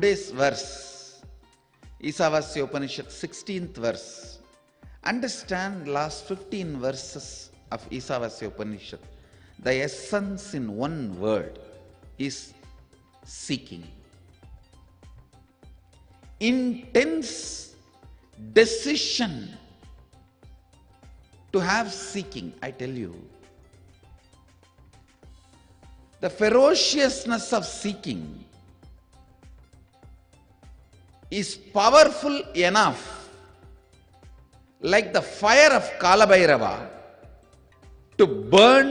today's verse, Isavasya Upanishad, 16th verse. Understand last 15 verses of Isavasya Upanishad. The essence in one word is seeking. Intense decision to have seeking, I tell you. The ferociousness of seeking is powerful enough, like the fire of Kalabhairava, to burn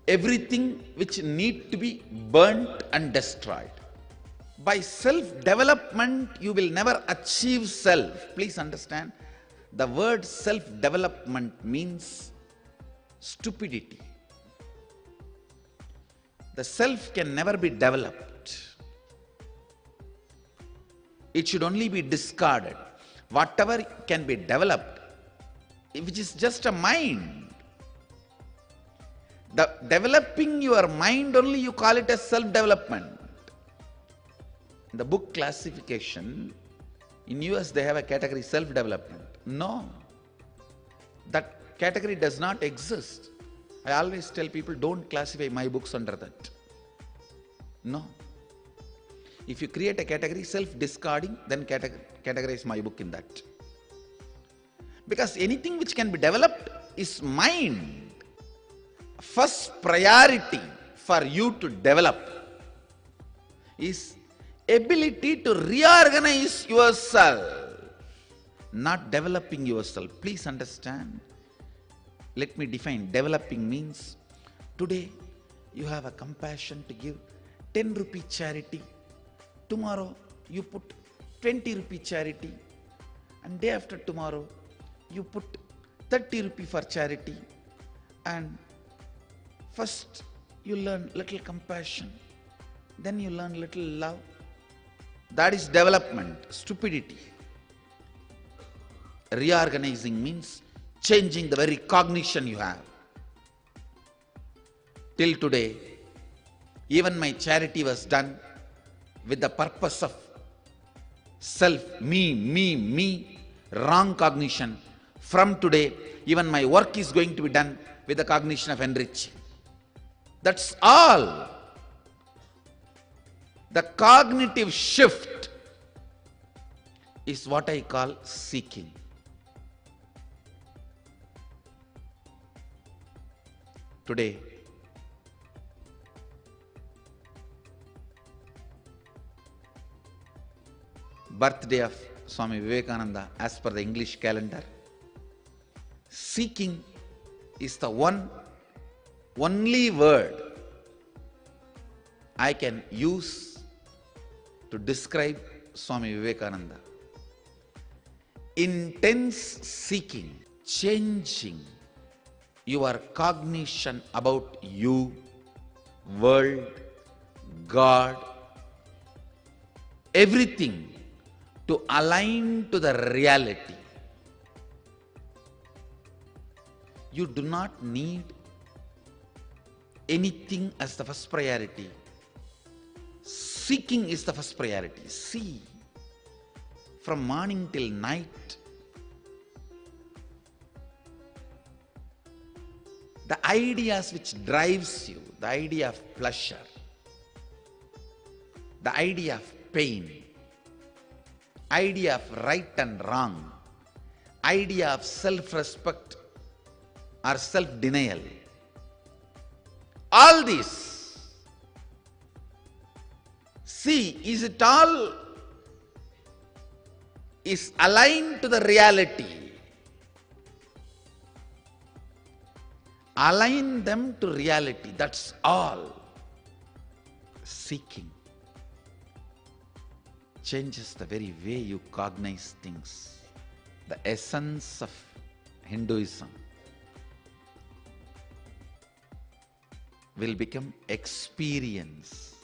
everything which need to be burnt and destroyed. By self-development, you will never achieve self. Please understand, the word self-development means stupidity. The self can never be developed. It should only be discarded. Whatever can be developed, which is just a mind. The developing your mind only, you call it as self-development. In the book classification, in US they have a category self-development. No, that category does not exist. I always tell people, don't classify my books under that. No. If you create a category self-discarding, then categorize my book in that. Because anything which can be developed is mind. First priority for you to develop is ability to reorganize yourself, not developing yourself. Please understand. Let me define. Developing means today you have a compassion to give 10 rupee charity. Tomorrow you put 20 rupee charity. And day after tomorrow you put 30 rupee for charity. And first you learn little compassion. Then you learn little love. That is development. Stupidity. Reorganizing means changing the very cognition you have. Till today, even my charity was done with the purpose of self, me, wrong cognition. From today, even my work is going to be done with the cognition of enriching. That's all. The cognitive shift is what I call seeking. Today, birthday of Swami Vivekananda as per the English calendar. Seeking is the only word I can use to describe Swami Vivekananda. Intense seeking, changing your cognition about you, world, God, everything to align to the reality. You do not need anything as the first priority. Seeking is the first priority. See, from morning till night, the ideas which drives you, the idea of pleasure, the idea of pain, idea of right and wrong, idea of self-respect or self-denial, all this, see, is it all is aligned to the reality? Align them to reality, that's all. Seeking changes the very way you cognize things. The essence of Hinduism will become experience,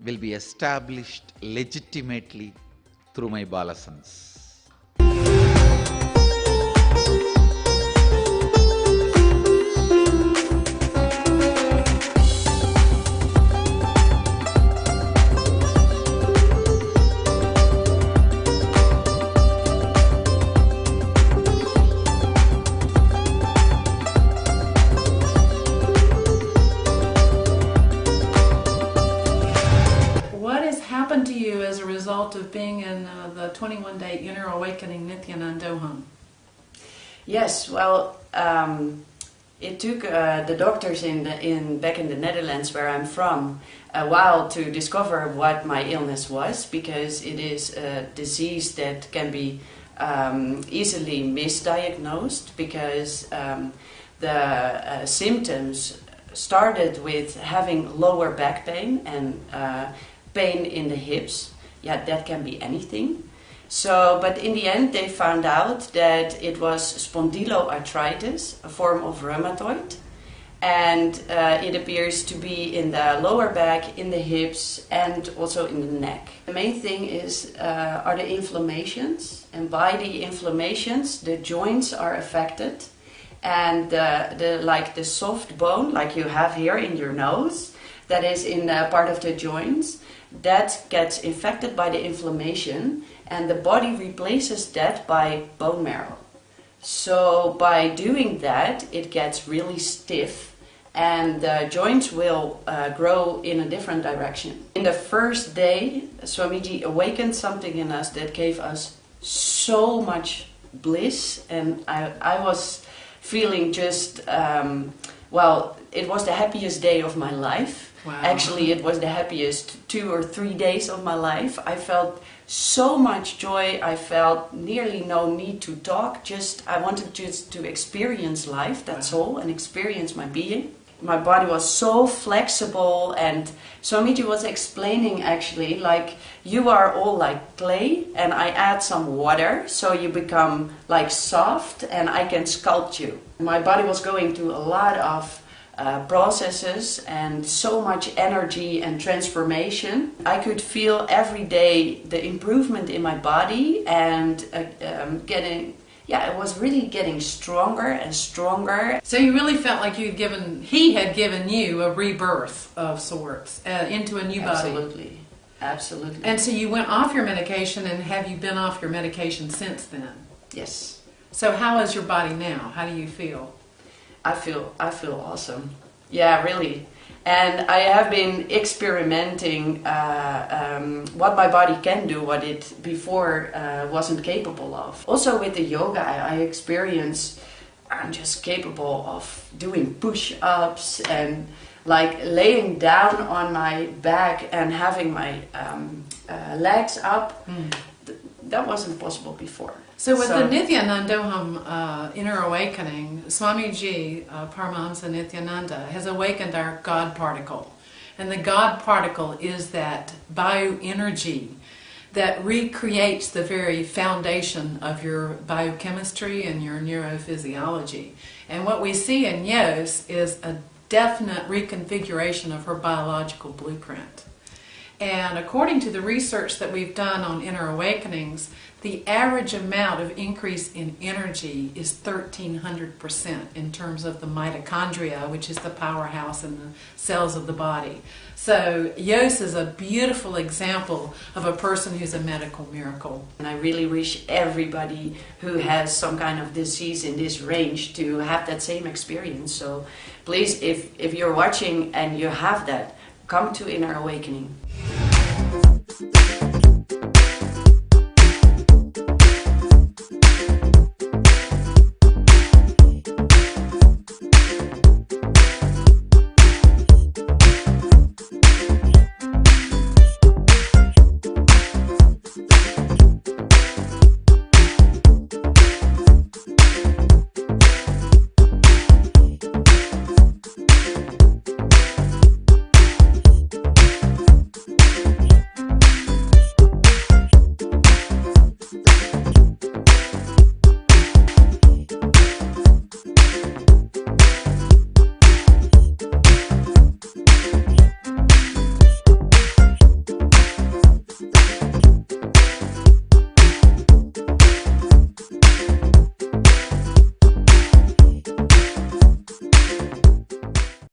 will be established legitimately through my Balasans. 21-day Inner Awakening Nithyanandoham? Yes, well, it took the doctors back in the Netherlands, where I'm from, a while to discover what my illness was, because it is a disease that can be easily misdiagnosed, because the symptoms started with having lower back pain and pain in the hips. Yeah, that can be anything. So, but in the end they found out that it was spondyloarthritis, a form of rheumatoid, and it appears to be in the lower back, in the hips, and also in the neck. The main thing are the inflammations, and by the inflammations the joints are affected, and the soft bone, like you have here in your nose, that is in part of the joints, that gets infected by the inflammation, and the body replaces that by bone marrow. So by doing that, it gets really stiff, and the joints will grow in a different direction. In the first day, Swamiji awakened something in us that gave us so much bliss, and I was feeling just, well, it was the happiest day of my life. Wow. Actually, it was the happiest 2 or 3 days of my life. I felt so much joy. I felt nearly no need to talk. I wanted just to experience life, that's all, and experience my being. My body was so flexible, and Swamiji was explaining actually, like, you are all like clay, and I add some water so you become like soft, and I can sculpt you. My body was going through a lot of processes and so much energy and transformation. I could feel every day the improvement in my body, and it was really getting stronger and stronger. So you really felt like he had given you a rebirth of sorts into a new body. Absolutely, absolutely. And so you went off your medication, and have you been off your medication since then? Yes. So how is your body now? How do you feel? I feel awesome. Yeah, really. And I have been experimenting what my body can do, what it before wasn't capable of. Also with the yoga, I experience I'm just capable of doing push-ups and like laying down on my back and having my legs up. That wasn't possible before. So with the Nithyanandoham Inner Awakening, Swamiji Paramahamsa Nithyananda has awakened our God particle. And the God particle is that bioenergy that recreates the very foundation of your biochemistry and your neurophysiology. And what we see in Yos is a definite reconfiguration of her biological blueprint. And according to the research that we've done on inner awakenings, the average amount of increase in energy is 1,300% in terms of the mitochondria, which is the powerhouse in the cells of the body. So Yos is a beautiful example of a person who's a medical miracle. And I really wish everybody who has some kind of disease in this range to have that same experience. So please, if you're watching and you have that, come to Inner Awakening.